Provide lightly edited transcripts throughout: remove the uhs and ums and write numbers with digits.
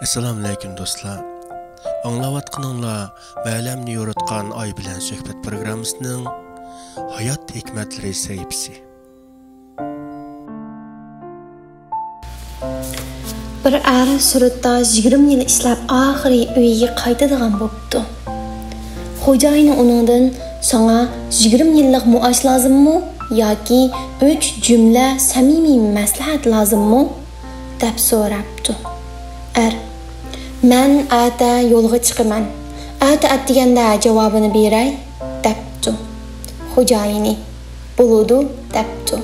Assalamu alaykum do'stlar. Anglayotganinglar Ma'lamni yo'ritgan Oy bilan suhbat programmasining Hayot hikmatlari sahifasi. Bir er surutda 20 yil ishlab oxiri uyiga qaytadigan bo'pti. Xo'jayini uningdan "Sana 20 yillik muosh lozimmi yoki 3 jumla samimiy maslahat lozimmi?" deb so'rabdi. Er "Men ata yo'lga chiqaman. Ata atdiganda javobini beray" debdi. Xo'jayini "Bo'ladi" debdi.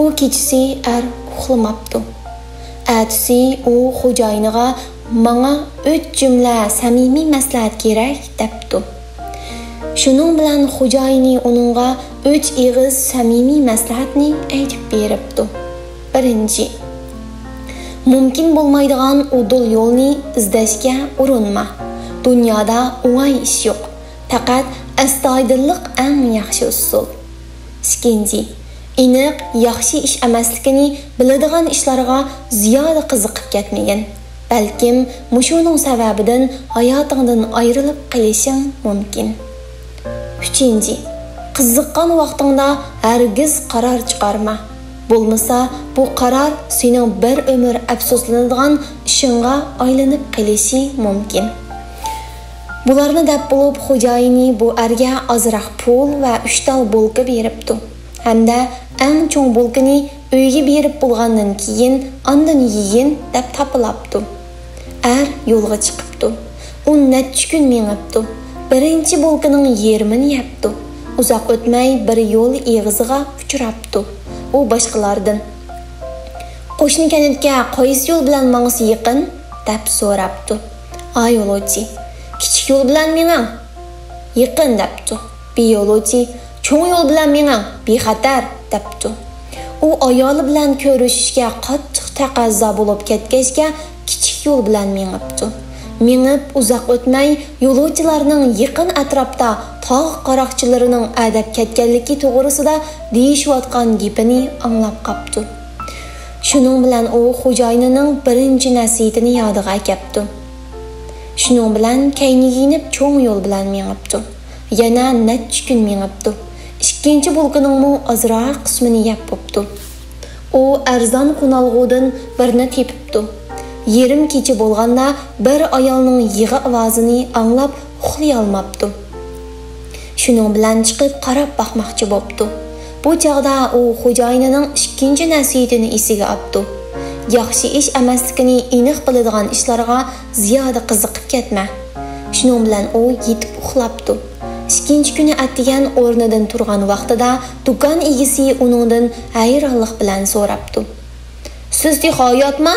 U kechasi er uxlamabdi. Ertesi u xo'jayiniga "Manga 3 jumla samimiy maslahat kerak" debdi. Shuning bilan xo'jayini uningga 3 ig'iz samimiy maslahatni aytib beribdi. Birinchi: mumkin bo'lmaydigan udul yo'lni izlashga urinma. Dunyoda o'ng'ay ish yo'q. Faqat astoydillik eng yaxshi usul. Ikkinchi: aniq yaxshi ish emasligini biladigan ishlarga ziyoda qiziqib ketmagin. Balkim mushuning sababidan hayotingdan ayrilib qolishing mumkin. Uchinchi: qiziqqan vaqtingda hargiz qaror chiqarma. Bo'lmasa bu qaror sening bir umr afsuslanadigan ishingga aylanib qolishi mumkin. Bularni deb bo'lib xo'jayini bu erga ozroq pul va 3 tal bulka beribdi. Hamda eng cho'ng bulkani uyga berib bo'lgandan keyin ondan yiyin deb tapilabdi. Er yo'lga chiqibdi. U necha kun mengibdi. Birinchi bulkaning yarmini yebdi. Uzoq o'tmay bir yo'l eg'iziga uchrabdi. U boshqalardan "Qo'shni kanatga qaysi yo'l bilan mangisi yaqin?" deb so'rabdi. "Ay yo'lovchi, kichik yo'l bilan mening." "Yaqin" debdi. "Bi yo'lovchi, cho'ng yo'l bilan mening, bexatar" debdi. U ayoli bilan ko'rishishga qattiq taqozo bo'lib ketgachga kichik yo'l bilan mengibdi. Mengib uzoq o'tmay yo'lovchilarning yaqin atrofda tog' qaroqchilarining adab ketganligi to'g'risida deyishayotgan gapini anglab qopdi. Shuning bilan u xo'jayinining birinchi nasihatini yodiga kelibdi. Shuning bilan kayinib cho'ng yo'l bilan mengibdi. Yana necha kun mengibdi. Ikkinchi bulkaning ozroq qismini yeb bo'pti. U arzon qunalg'udan birni tepibdi. Yerim kecha bo'lganda bir ayolning yig'i ovozini anglab uxlay olmabdi. Shuning bilan chiqib qarab boqmoqchi bo'pti. Bu chog'da u xo'jayinining ikkinchi nasihatini esiga oldi. Yaxshi ish emasligini aniq biladigan ishlarga ziyoda qiziqib ketma. Shuning bilan u yetib uxlabdi. Ikkinchi kuni atgan o'rnidan turgan vaqtida do'kon egasi uningdan hayronlik bilan so'rabdi. "Siz hayotmi?"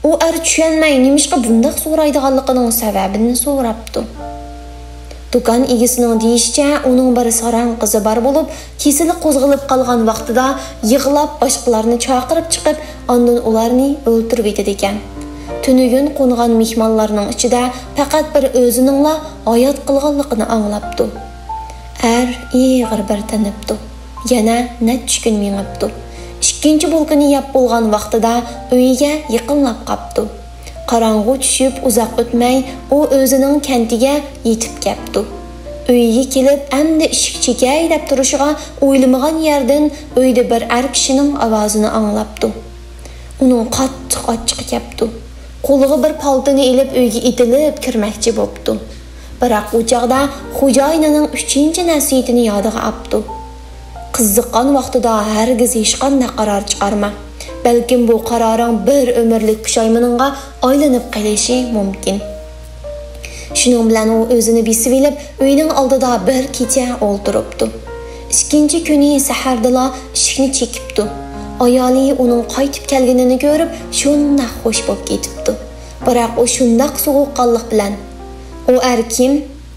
U er tushunmay nimishqa bundoq so'raydiganligining sababini so'rabdi. Do'kon egasining deyishicha, uning bir sarang qizi bor bo'lib, kesili qo'zg'alib qolgan vaqtida yig'lab boshqalarni chaqirib chiqib, ondan ularni o'ltirib etdi ekan. Tunugun qo'ngan mehmonlarning ichida faqat bir o'ziningla hayot qilganligini anglabdi. Er ig'ir bir tanibdi. Yana necha kun mengibdi. Ikkinchi bulkani yeb bo'lgan vaqtida uyiga yaqinlab qopdi. Qorong'u tushib uzoq o'tmay u o'zining kantiga yetib keldi. Uyiga kelib, endi eshik chekay deb turishiga o'ylamagan yerdan uyda bir er kishining ovozini anglabdi. Uning qattiq ochiqi keldi. Qo'liga bir paltoni ilib uyga itilib kirmoqchi bo'ldi. Biroq u chog'da xo'jayinining 3-chi nasihatini yodiga oldi. Qiziqqan vaqtida hargiz hech qanday qaror chiqarma. Balkim bu qaroring bir umrlik pushaymoningga aylanib qolishi mumkin. Shuning bilan u o'zini besib olib, uyining oldida bir kecha o'ltiribdi. Ikkinchi kuni sahardala eshikni chekibdi. Ayoli uning qaytib kelganini ko'rib, shunday xush bo'lib ketibdi. Biroq u shunday sovuqqonlik bilan "U er kim?"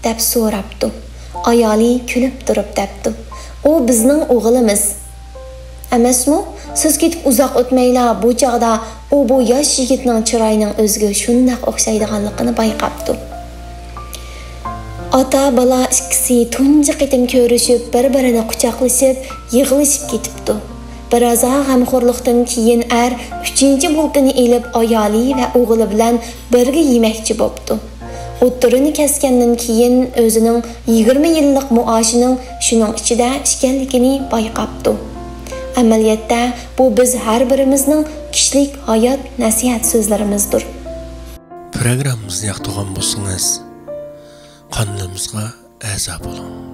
deb so'rabdi. Ayoli kulib turib debdi. "U bizning o'g'limiz." "Emasmi? Siz ketib uzoq o'tmayla bu chog'da u bu yosh yigitning chiroyining o'ziga shunday o'xshaydiganligini bayqabdi." Ota bola ikkisi tunji qitim ko'rishib, bir-birini quchoqlashib, yig'ilishib ketibdi. Biraz g'amxo'rlikdan keyin er 3-chi bulkini elib ayoli va o'g'li bilan birga yemoqchi bo'pti. O'ttirini kesgandan keyin o'zining 20 yillik maoshining shuning ichida ekanligini bayqabdi. Amaliyotda bu biz har birimizning kishilik hayot nasihat so'zlarimizdir. Programmamizni yoqtirgan bo'lsangiz, qanlimizga a'zo bo'ling.